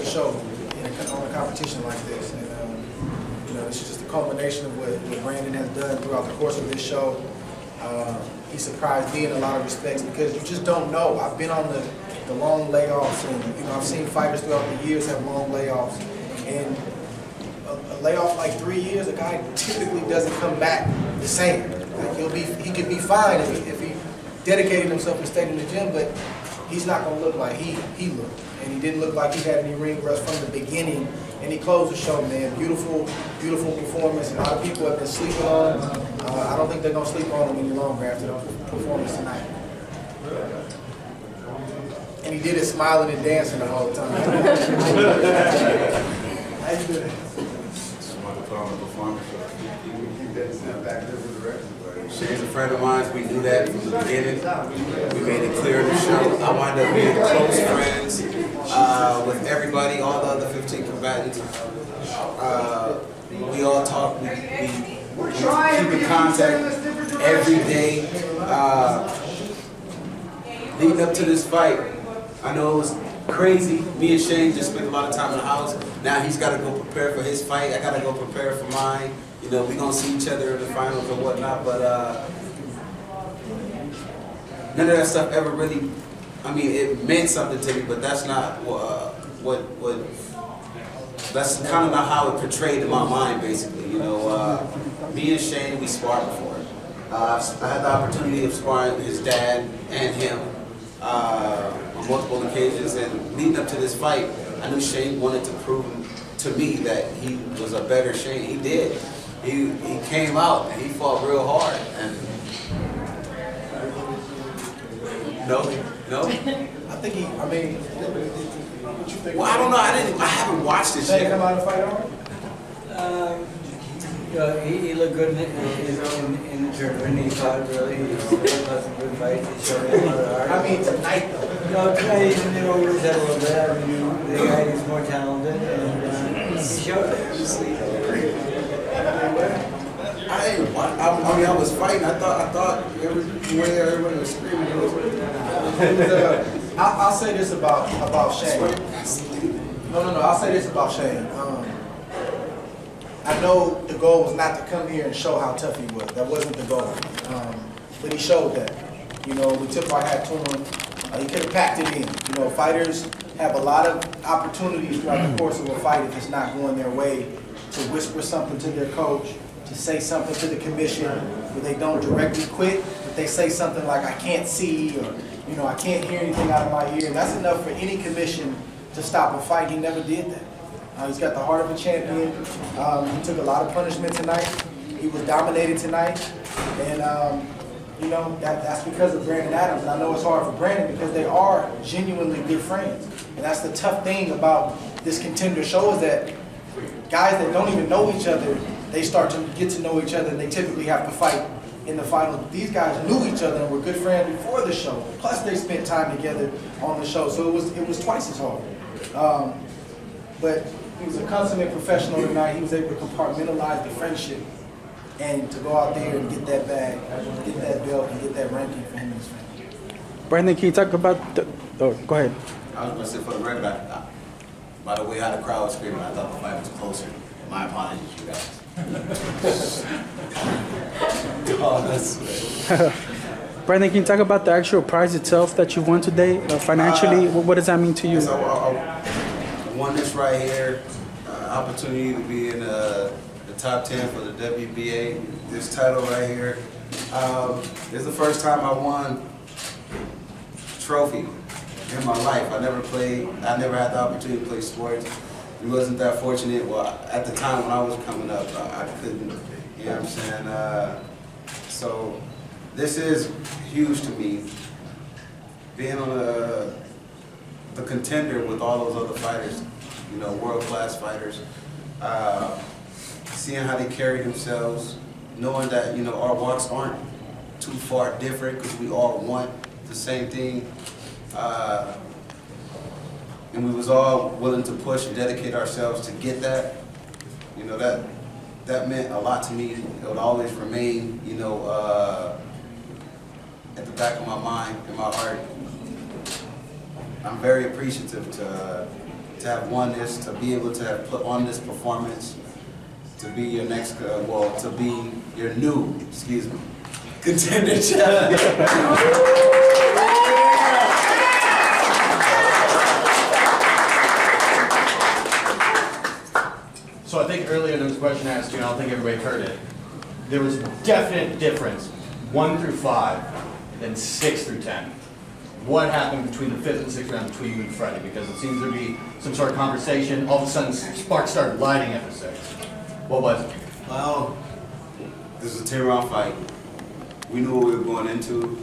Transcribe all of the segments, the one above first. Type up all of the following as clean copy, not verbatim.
to show on a competition like this. And you know, this is just a culmination of what Brandon has done throughout the course of this show. He surprised me in a lot of respects because you just don't know. I've been on the long layoffs, and you know, I've seen fighters throughout the years have long layoffs. And a layoff like 3 years, a guy typically doesn't come back the same. Like he could be fine if he dedicated himself and stayed in the gym, but he's not going to look like he looked. And he didn't look like he had any ring rust from the beginning. And he closed the show, man. Beautiful, beautiful performance. And a lot of people have been sleeping on him. I don't think they're going to sleep on him any longer after the performance tonight. And he did it smiling and dancing the whole time. How you doing? Just wanted to put on the performance. Keep that snap back there for the rest. Shane's a friend of mine. We knew that from the beginning. We made it clear in the show. I wound up being close friends with everybody, all the other 15 combatants. We all talk. We keep in contact every day. Leading up to this fight, I know it was crazy. Me and Shane just spent a lot of time in the house. Now he's got to go prepare for his fight. I got to go prepare for mine. You know, we're going to see each other in the finals or whatnot, but none of that stuff ever really, I mean, it meant something to me, but that's not that's kind of not how it portrayed in my mind, basically. You know, me and Shane, we sparred before. I had the opportunity of sparring his dad and him on multiple occasions, and leading up to this fight, I knew Shane wanted to prove to me that he was a better Shane. He did. He came out and he fought real hard. And no. I think he. I mean, what you think? Well, I don't know. I haven't watched this Did he yet. come out and fight on? You know, he looked good in the tournament. He fought really. He was a good fight. He showed a lot of heart. I mean, tonight though. No, tonight he's been over his head a little bit. I mean, the guy is more talented, and he showed it. I was fighting. I thought everybody was screaming. I'll say this about Shane. No. I'll say this about Shane. I know the goal was not to come here and show how tough he was. That wasn't the goal. But he showed that. You know, we took our hat to him. He could have packed it in. You know, fighters have a lot of opportunities throughout the course of a fight if it's not going their way to whisper something to their coach, to say something to the commission where they don't directly quit, but they say something like, I can't see, or, you know, I can't hear anything out of my ear. And that's enough for any commission to stop a fight. He never did that. He's got the heart of a champion. He took a lot of punishment tonight. He was dominated tonight. And, you know, that's because of Brandon Adams. And I know it's hard for Brandon because they are genuinely good friends. And that's the tough thing about this Contender show is that guys that don't even know each other, they start to get to know each other, and they typically have to fight in the final. These guys knew each other and were good friends before the show. Plus, they spent time together on the show, so it was twice as hard. But he was a consummate professional tonight. He was able to compartmentalize the friendship and to go out there and get that bag, get that belt, and get that ranking for him and his family. Brandon, can you talk about the... Oh, go ahead. I was going to say, for the record, by the way how the crowd was screaming, I thought the fight was closer. My apologies, you guys. Oh, that's Brandon, can you talk about the actual prize itself that you won today? Financially, what does that mean to you? So I won this right here, opportunity to be in the top 10 for the WBA. This title right here. This is the first time I won a trophy in my life. I never had the opportunity to play sports. We wasn't that fortunate. Well, at the time when I was coming up, I couldn't, you know what I'm saying? So this is huge to me. Being on the Contender with all those other fighters, you know, world-class fighters, seeing how they carry themselves, knowing that, you know, our walks aren't too far different because we all want the same thing. And we was all willing to push and dedicate ourselves to get that. You know, that meant a lot to me. It would always remain, you know, at the back of my mind, in my heart. I'm very appreciative to have won this, to be able to have put on this performance, to be your next, to be your new, contender champion. So I think earlier there was a question asked you, and I don't think everybody heard it. There was a definite difference, 1 through 5, and then 6 through 10. What happened between the 5th and 6th round between you and Freddie? Because it seems to be some sort of conversation. All of a sudden, sparks started lighting at the 6th. What was it? Well, this was a 10-round fight. We knew what we were going into.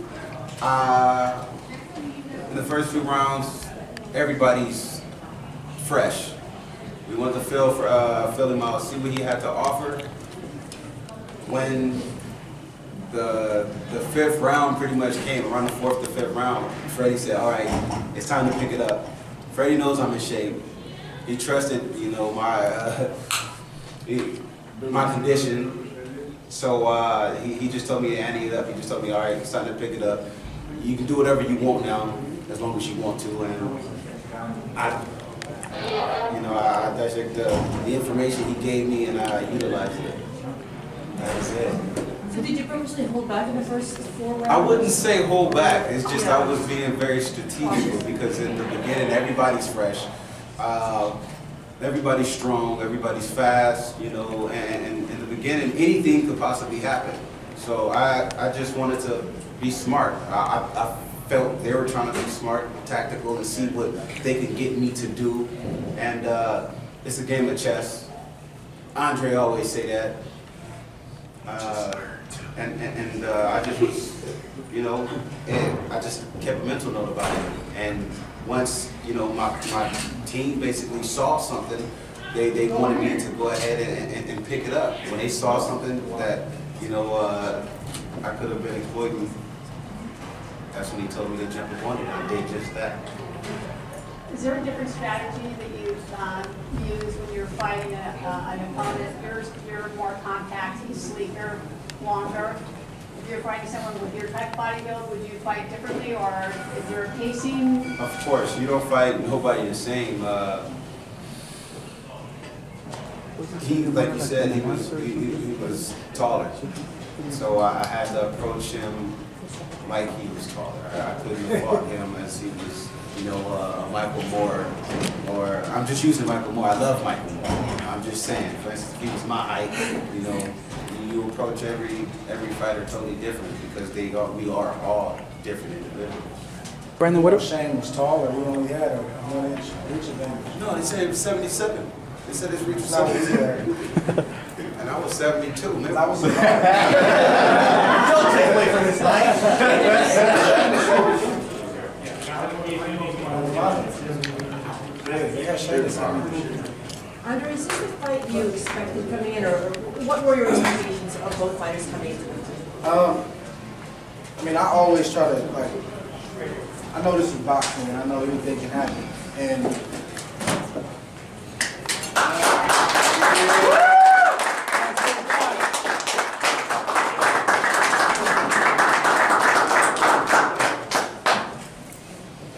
In the first few rounds, everybody's fresh. We wanted to feel him out, see what he had to offer. When the 5th round pretty much came, around the 4th to 5th round, Freddie said, all right, it's time to pick it up. Freddie knows I'm in shape. He trusted, you know, my condition. So he just told me to ante it up. He just told me, all right, it's time to pick it up. You can do whatever you want now, as long as you want to. And I dissected the information he gave me, and I utilized it. That was it. So did you purposely hold back in the first 4 rounds? I wouldn't say hold back. It's just I was being very strategic because in the beginning everybody's fresh, everybody's strong, everybody's fast, you know. And in the beginning anything could possibly happen. So I just wanted to be smart. I felt they were trying to be smart, tactical, and see what they could get me to do. And it's a game of chess. Andre always say that. I just was, you know, and I just kept a mental note about it. And once, you know, my team basically saw something, they wanted me to go ahead and pick it up. When they saw something that, you know, I could have been exploiting, that's when he told me to jump on it, and I did just that. Is there a different strategy that you use when you're fighting an opponent? You're more compact, he's sleeker, longer. If you're fighting someone with your type of body build, would you fight differently, or is there a pacing? Of course, you don't fight nobody the same. He, like you said, he was taller, so I had to approach him like he was taller. I couldn't have fought him as he was, you know, Michael Moore, or I'm just using Michael Moore. I love Michael Moore. I'm just saying, for instance, if he was my height, you know, you approach every fighter totally different because we are all different individuals. Brandon, what if Shane was taller? We only had a 1-inch reach advantage. No, they said it was 77. They said his reach was Not easy 77. there. And I was 72. Maybe I was Don't take away from his life. Yeah, Shane is Andre, is this the fight you expected coming in, or what were your expectations of both fighters coming into it? I mean, I always try to, like, I know this is boxing and I know anything can happen. And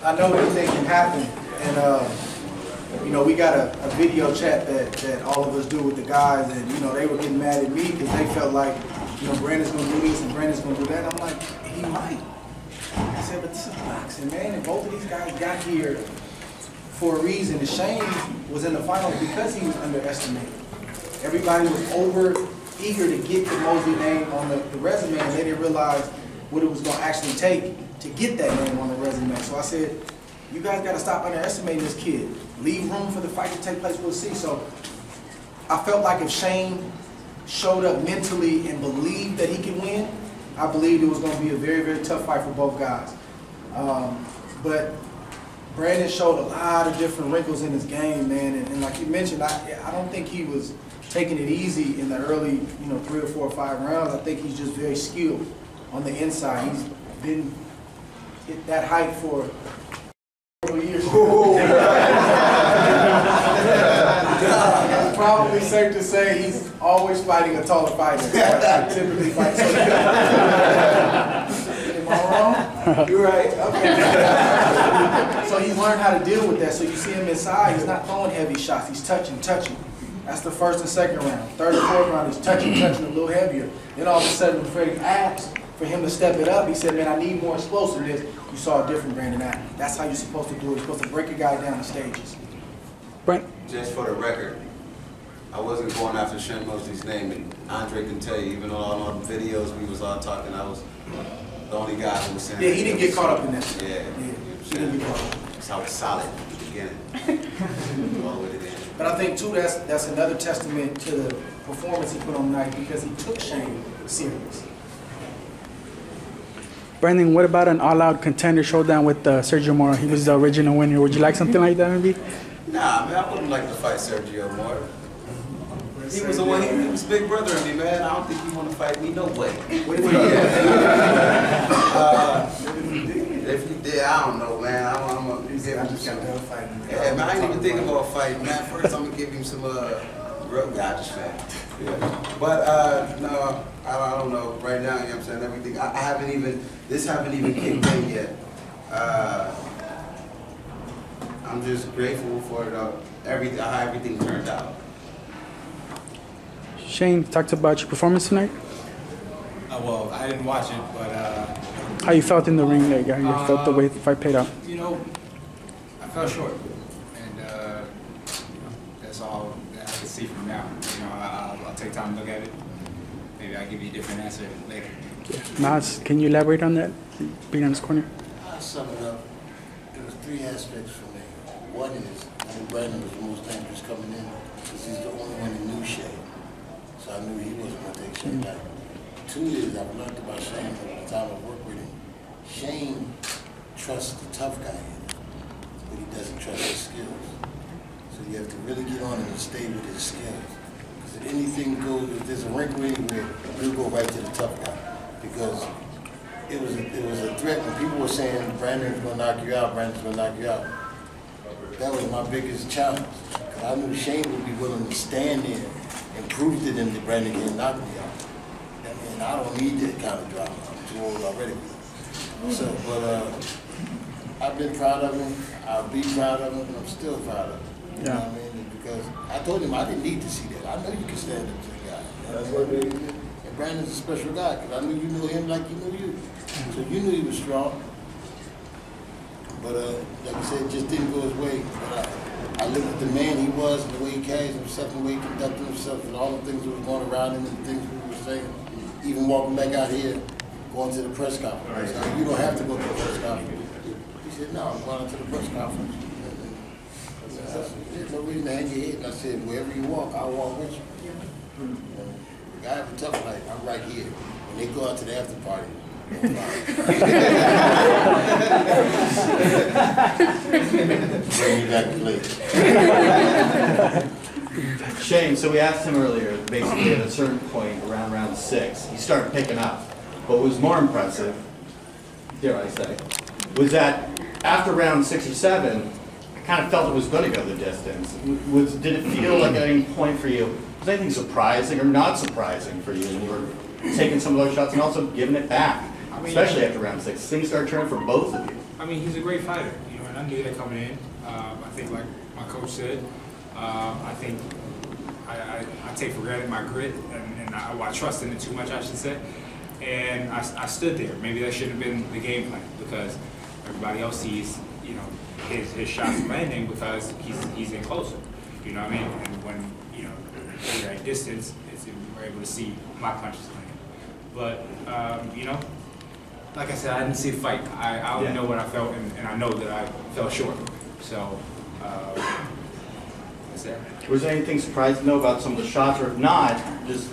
I know anything can happen. And, you know, we got a video chat that all of us do with the guys, and, you know, they were getting mad at me because they felt like, you know, Brandon's going to do this and Brandon's going to do that. I'm like, he might. I said, but this is boxing, man, and both of these guys got here for a reason. And Shane was in the finals because he was underestimated. Everybody was eager to get the Mosely name on the resume, and they didn't realize what it was going to actually take to get that name on the resume. So I said, you guys got to stop underestimating this kid. Leave room for the fight to take place. We'll see. So I felt like if Shane showed up mentally and believed that he could win, I believed it was going to be a very, very tough fight for both guys. But Brandon showed a lot of different wrinkles in his game, man. And like you mentioned, I don't think he was taking it easy in the early, 3 or 4 or 5 rounds. I think he's just very skilled on the inside. He's been at that height for several years. It's probably safe to say he's always fighting a taller fighter. I typically fight so wrong? You're right. Okay. So he's learned how to deal with that. So you see him inside, he's not throwing heavy shots. He's touching. That's the first and second round. Third and fourth round, he's touching a little heavier. Then all of a sudden, when Freddie asked for him to step it up, he said, man, I need more explosiveness. You saw a different Brandon Allen. That's how you're supposed to do it. You're supposed to break a guy down in stages. Brent? Just for the record, I wasn't going after Shane Mosely's name, and Andre can tell you, even on all the videos we was all talking, I was the only guy who was saying. Yeah, he didn't get caught up in that. Yeah. He didn't get caught up. So I was solid at the beginning. All the way to the end. But I think, too, that's another testament to the performance he put on tonight because he took Shane serious. Brandon, what about an all-out contender showdown with Sergio Mora? He was the original winner. Would you like something like that, maybe? Nah, man, I wouldn't like to fight Sergio Mora. He was the one, he was big brother in me, man. I don't think he want to fight me, no way. If he did, I don't know, man. I'm just kind of fighting. Yeah, man, I ain't even thinking about fighting, man. First, I'm gonna give him some real guys, man. Yeah. But no, I don't know. Right now, you know what I'm saying, everything. I haven't even, this haven't even kicked in yet. I'm just grateful for everything, how everything turned out. Shane talked about your performance tonight. Well, I didn't watch it, but How you felt in the ring, like how you felt the way the fight played out? you know, I fell short, and that's all that I can see from now. You know, I'll take time to look at it. Maybe I'll give you a different answer later. Nas, can you elaborate on that? Being on his corner. I'll sum it up. There was three aspects for me. One is, I think Brandon was the most dangerous coming in because he's the only one who knew Shane. So I knew he wasn't going to take Shane back. Two is, I've learned about Shane from the time I worked with him. Shane trusts the tough guy in him, but he doesn't trust his skills. So you have to really get on him and stay with his skills. Because if anything goes, if there's a wrinkle anywhere, he'll go right to the tough guy. Because it was a threat when people were saying Brandon's going to knock you out, Brandon's going to knock you out. That was my biggest challenge. Because I knew Shane would be willing to stand there and prove to them that Brandon can't knock me out. And I don't need that kind of drama. I'm too old already. So, but I've been proud of him. I'll be proud of him, and I'm still proud of him. You know what I mean? Because I told him I didn't need to see that. I know you can stand up to the guy. That's what I mean? And Brandon's a special guy because I knew you knew him like he knew you. So you knew he was strong. But like I said, it just didn't go his way. But I looked at the man he was and the way he carries himself and the way he conducted himself and all the things that was going around him and the things we were saying. Even walking back out here, going to the press conference. I said, you don't have to go to the press conference. He said, no, I'm going to the press conference. I said, there's no reason to hang your head. And I said, wherever you walk, I'll walk with you. The guy have a tough night. I'm right here. When they go out to the after party, bring me back to play. Shane, so we asked him earlier, basically at a certain point around round 6, he started picking up. But what was more impressive, dare I say, was that after round 6 or 7, I kind of felt it was going to go the distance. Did it feel like at any point for you, was anything surprising or not surprising for you when you were taking some of those shots and also giving it back? Especially after round 6, things started turning for both of you. I mean, he's a great fighter, you know, and I knew that coming in. I think, like my coach said, I think I take for granted my grit, and I trust in it too much, I should say. And I stood there. Maybe that shouldn't have been the game plan because everybody else sees, you know, his shots landing because he's in closer. You know what I mean? And when, you know, you're at distance, we're able to see my punches landing. But, you know, like I said, I didn't see the fight. I only know what I felt, and I know that I fell short. So, that's it. Was there anything surprising though about some of the shots, or if not, just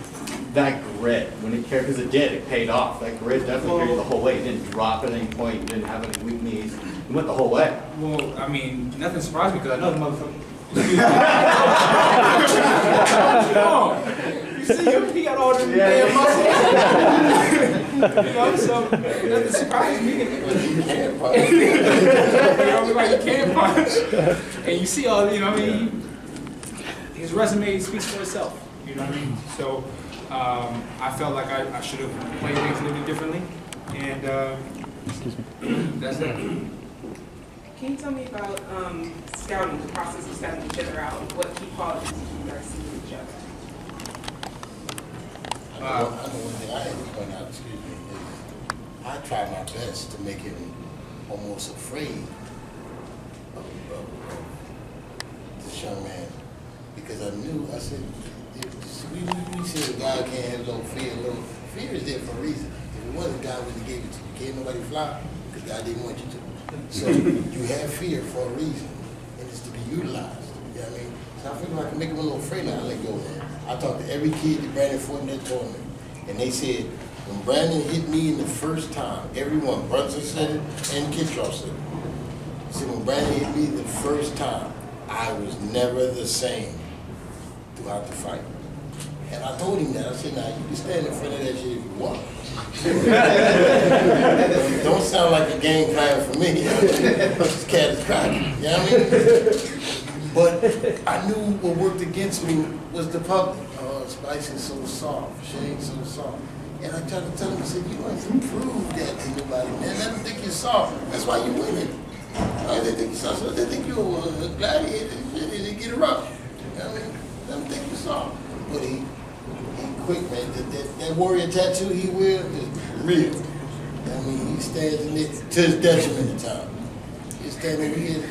that grit when it carried? Because it paid off. That grit definitely carried the whole way. It didn't drop at any point. You didn't have any weak knees. It went the whole way. Well, I mean, nothing surprised me because I know the motherfucker. You see, he got all them damn muscles. You know, so nothing surprised me. You can't punch. You know, like you can't punch. And you see all, you know, I mean, his resume speaks for itself. You know what I mean? So I felt like I should have played things a little bit differently. And Excuse me. That's it. Can you tell me about scouting, the process of scouting each other out? What key qualities do you guys see in each other? I know one thing I had to point out, excuse me, is I try my best to make him almost afraid of this young man. Because I knew, I said, we said a guy can't have no fear. No, fear is there for a reason. If it wasn't, God wouldn't have gave it to you. Can't nobody fly because God didn't want you to. So you have fear for a reason, and it's to be utilized. You know what I mean? So I feel like I can make him a little afraid now. I let go of that. I talked to every kid that Brandon fought in that tournament, and they said, when Brandon hit me in the first time, everyone, Brunson said it, and Kitroff said it. He said, when Brandon hit me the first time, I was never the same throughout the fight. And I told him that. I said, now, you can stand in front of that shit if you want. Don't sound like a game plan for me. This cat is cracking. You know what I mean? But I knew what worked against me was the public. Oh, Spice is so soft. Shane's so soft. And I tried to tell him, I said, you don't have to prove that to nobody, man. Let them think you're soft. That's why you winning. They think you're soft. So they think you're a gladiator and they get it rough. You know what I mean? Let them think you're soft. But he quick, man. That warrior tattoo he wears is real. I mean, he stands in it to his detriment at times. He's standing here,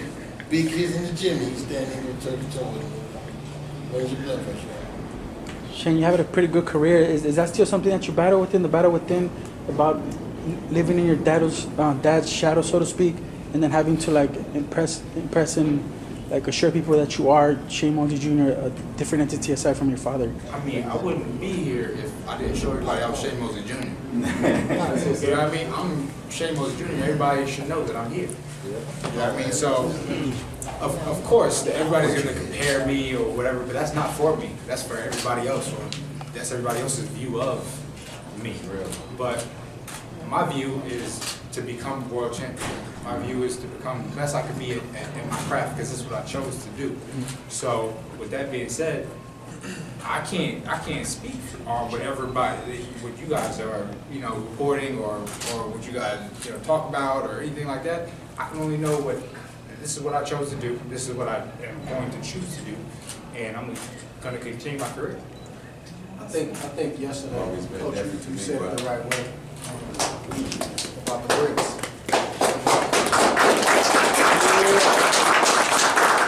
big kids in the gym, he's standing here toe to toe with him. Where's your blood pressure? Shane, you have a pretty good career. Is that still something that you battle within, the battle within, about living in your dad's shadow, so to speak, and then having to like impress and like assure people that you are Shane Mosely Jr., a different entity aside from your father? I mean, I wouldn't be here if I didn't show everybody I was Shane Mosely Jr. You know what I mean? I'm Shane Mosely Jr. Everybody should know that I'm here. You know what I mean? So, of course, everybody's going to compare me or whatever, but that's not for me. That's for everybody else. Or that's everybody else's view of me. But my view is to become world champion. My view is to become the best I could be in my craft, because this is what I chose to do. So, with that being said, I can't speak on what you guys are, you know, reporting or what you guys, you know, talk about or anything like that. I can only know this is what I chose to do. This is what I am going to choose to do, and I'm going to continue my career. I think yesterday, Coach, you said it the right way about the bricks.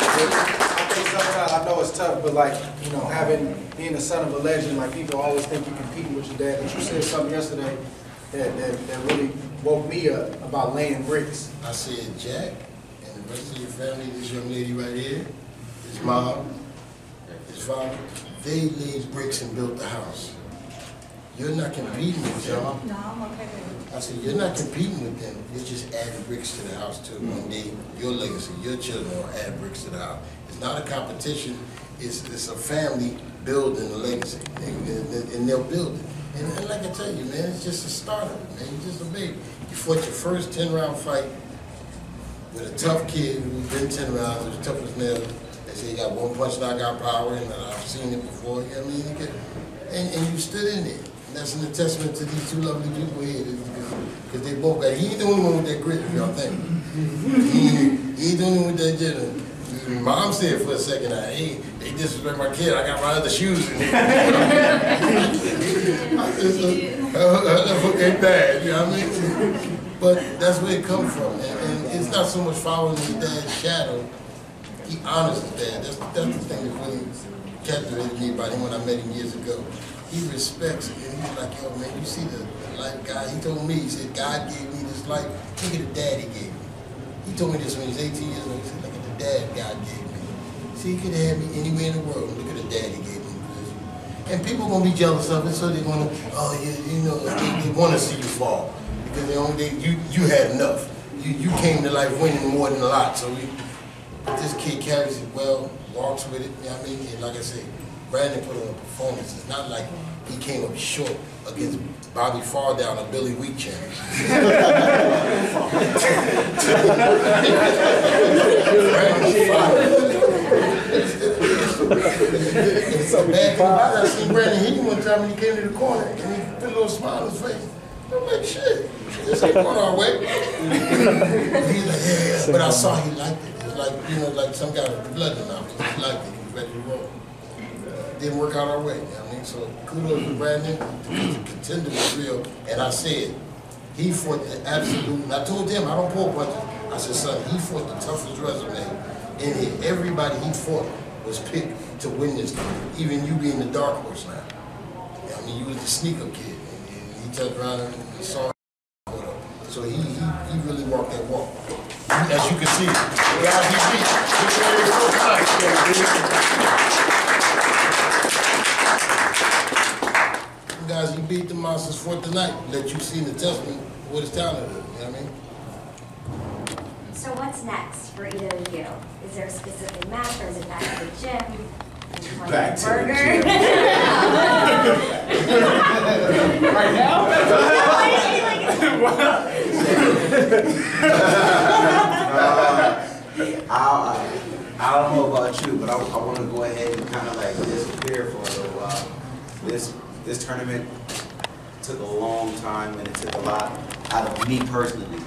I think sometimes, I know it's tough, but like, you know, being the son of a legend, like people always think you're competing with your dad. But you said something yesterday that really woke me up about laying bricks. I said, Jack and the rest of your family, this young lady right here, his mom, his father, they laid bricks and built the house. You're not competing with them. No, I'm okay with it. I said, you're not competing with them. You're just adding bricks to the house too. One day, your legacy, your children will add bricks to the house. It's not a competition. It's a family building a legacy, and they'll build it. And like I tell you, man, it's just a start of it, man. You're just a baby. You fought your first 10-round fight with a tough kid who's been 10 rounds, who's tough as nails. They say he got one punch knockout power, and I've seen it before. You know what I mean? And you stood in there. And that's an testament to these two lovely people here, because they both got, he ain't the only one with that grit, if y'all think. He ain't the only one with that grit. Mom said for a second, they disrespect my kid, I got my other shoes in there. That's okay, bad, you know what I mean? But that's where it comes from, and it's not so much following his dad's shadow. He honors his dad. That's the thing that really captivated me about him when I met him years ago. He respects it, and he's like, yo, man, you see the life God, he told me, he said, God gave me this life, look at the dad he gave me. He told me this when he was 18 years old, he said, look at the dad God gave me. See, he could have had me anywhere in the world, look at the dad he gave me. And people are going to be jealous of it, so they're going to, oh, yeah, you know, they want to see you fall. Because you had enough. You came to life winning more than a lot, so this kid carries it well, walks with it, you know what I mean? And like I said, Brandon put on a performance. It's not like he came up short against Bobby Fardown or Billy Week champion. It's so bad. I seen Brandon hit him one time when he came to the corner, and he put a little smile on his face. I'm like, shit, this ain't going our way. He's like, yeah. But I saw he liked it. It's like, you know, like some guy with blood in mouth. He liked it. He was ready to roll. Didn't work out our way, you know what I mean? So kudos to Brandon. The Contender was real. And I said, he fought the absolute, and I told him, I don't pull punches. I said, son, he fought the toughest resume in here. Everybody he fought was picked to win this game. Even you being the dark horse now. You know, I mean, you was the sneaker kid. And he turned around and saw. So he really walked that walk. As you can see, the guys he beat. The guys he beat, the monsters fought tonight. Let you see the testament of what his talent is. You know what I mean? So what's next for either of you? Is there a specific match, or is it back to the gym? Back to the burger? gym. Right I don't know about you, but I want to go ahead and kind of like disappear for a little while. This tournament took a long time, and it took a lot out of me personally.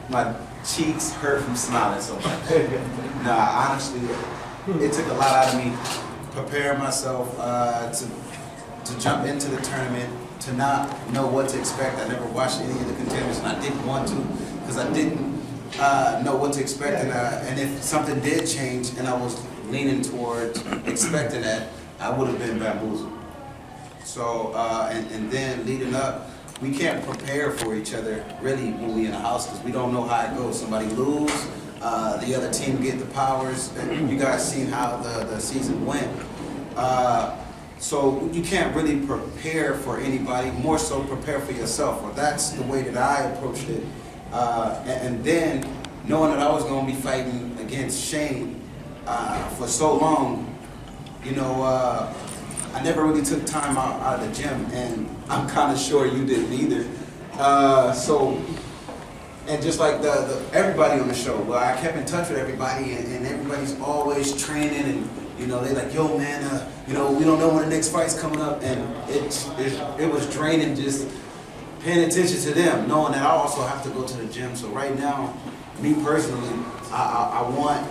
My cheeks hurt from smiling so much. Nah, honestly, it took a lot out of me preparing myself to jump into the tournament, to not know what to expect. I never watched any of the contenders, and I didn't want to because I didn't know what to expect. And if something did change and I was leaning towards expecting that, I would have been bamboozled. So, and then leading up, we can't prepare for each other really when we in the house because we don't know how it goes. Somebody lose, the other team get the powers. And you guys seen how the season went. So you can't really prepare for anybody, more so prepare for yourself. Well, that's the way that I approached it. And then knowing that I was going to be fighting against Shane for so long, you know, I never really took time out of the gym, and I'm kind of sure you didn't either. And just like everybody on the show, well, I kept in touch with everybody, and everybody's always training, and you know, they like, yo, man, you know, we don't know when the next fight's coming up, and it was draining just paying attention to them, knowing that I also have to go to the gym. So right now, me personally, I want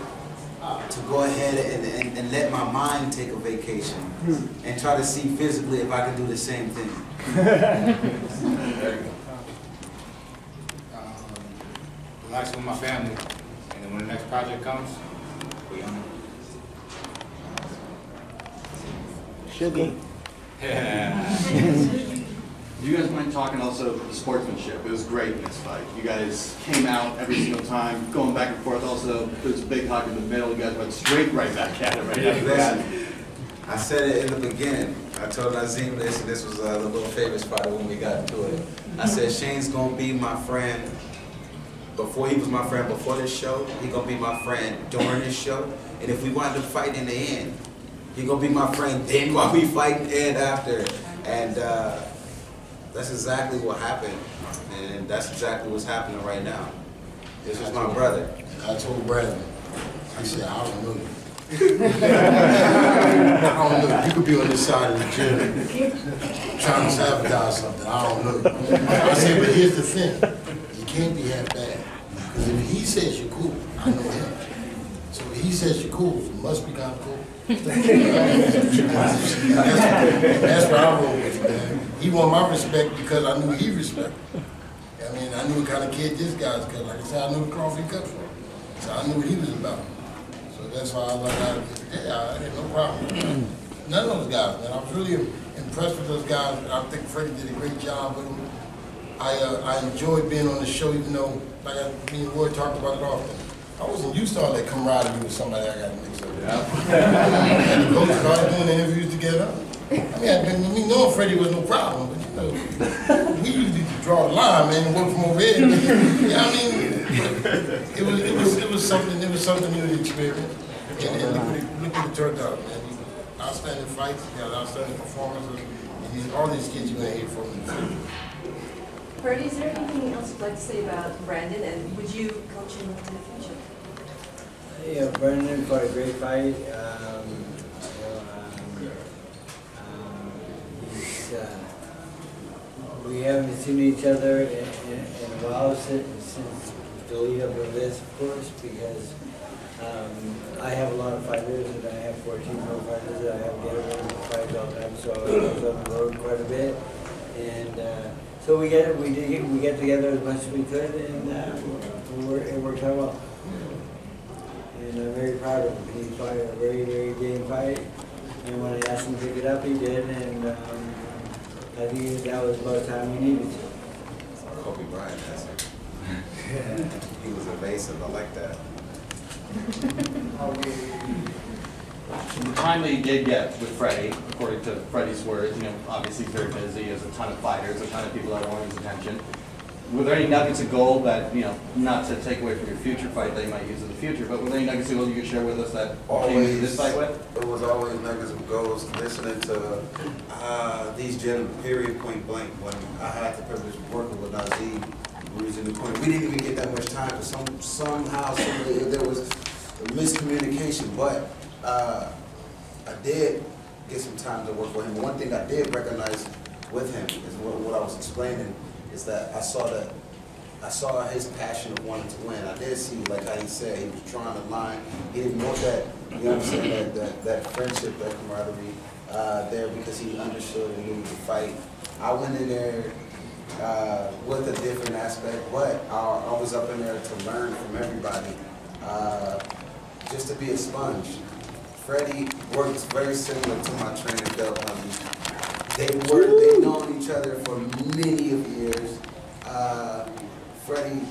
to go ahead and let my mind take a vacation and try to see physically if I can do the same thing. There you go. Relax with my family, and then when the next project comes, we on it. Should be. Yeah. Do you guys mind talking also the sportsmanship? It was great in this fight. You guys came out every single time, going back and forth. Also, there's a big hug in the middle. You guys went straight right back at it right after that. I said it in the beginning. I told Nazim this was the little famous fight when we got into it. I said Shane's gonna be my friend. Before he was my friend before this show, he gonna be my friend during this show. And if we wind up fighting in the end, he gonna be my friend then while we fight and after. And that's exactly what happened. And that's exactly what's happening right now. This is my brother. I told Brandon, I said, I don't know you. I don't know. You could be on this side of the gym trying to sabotage something. I don't know. I said, but here's the thing. You can't be half bad. Because if he says you're cool, I know him. So if he says you're cool, you must be kind of cool. That's where I roll with you, man. He won my respect because I knew he respected. I mean, I knew what kind of kid this guy's cut. Like I said, I knew the cloth he cut for. So I knew what he was about. So that's why I was like, I had no problem. None of those guys, man. I was really impressed with those guys. I think Freddie did a great job with them. I enjoyed being on the show, even though, like me and Roy talked about it often. I wasn't used to all that camaraderie with somebody I got mixed up with. And the coach started doing the interviews together. I mean, me knowing Freddie was no problem, but you know, we usually draw the line, man, and work from over here. Yeah, I mean, it was something new to experience. And look what it turned out, man. Outstanding fights, you got outstanding performances, and all these kids you're gonna hear from them. Bertie, is there anything else you'd like to say about Brandon, and would you coach him in the future? Yeah, Brandon fought a great fight. we haven't seen each other in a while since the lead up of this, of course, because I have a lot of fighters, and I have 14 pro fighters that I have getaway fights all the time, so I was on the road quite a bit. And so we get together as much as we could, and it worked out well. And I'm very proud of him. He fought a very, very game fight, and when I asked him to pick it up, he did, and I think that was about the time we needed to. Kobe Bryant has it. He was evasive. I like that. The time that you did get with Freddie, according to Freddie's words, obviously he's very busy, he has a ton of fighters, a ton of people that want his attention. Were there any nuggets of gold that, not to take away from your future fight that you might use in the future, but were there any nuggets of gold you could share with us that came into this fight with? It was always nuggets of gold listening to these gentlemen, period, point blank. When I had the privilege of working with Nazeem, we was in the corner. We didn't even get that much time, but somehow there was miscommunication, but I did get some time to work with him. One thing I did recognize with him is what I was explaining, is that I saw his passion of wanting to win. I did see, like how he said, he was trying to line. He didn't want that, you know what I'm saying, that friendship, that camaraderie there, because he understood and knew to fight. I went in there with a different aspect, but I was up in there to learn from everybody, just to be a sponge. Freddie works very similar to my trainer, Bill. They've known each other for many of years. Freddie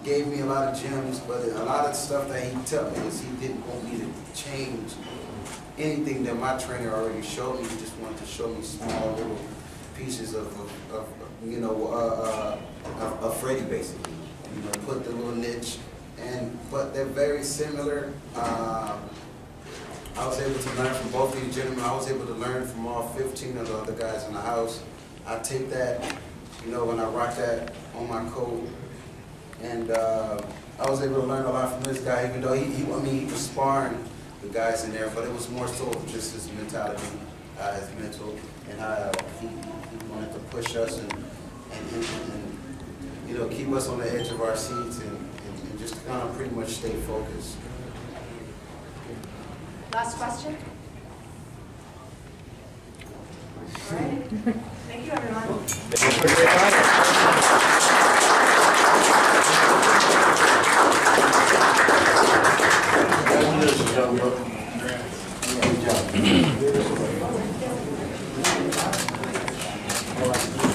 gave me a lot of gems, but a lot of stuff that he told me is he didn't want me to change anything that my trainer already showed me. He just wanted to show me small little pieces of Freddie, basically. Put the little niche, but they're very similar. I was able to learn from both these gentlemen. I was able to learn from all 15 of the other guys in the house. I take that, when I rock that on my coat. And I was able to learn a lot from this guy, even though he was sparring the guys in there, but it was more so just his mentality, his mental, and how he wanted to push us and keep us on the edge of our seats and just kind of pretty much stay focused. Last question? All right. Thank you, everyone. Thank you for a great fight. Good job.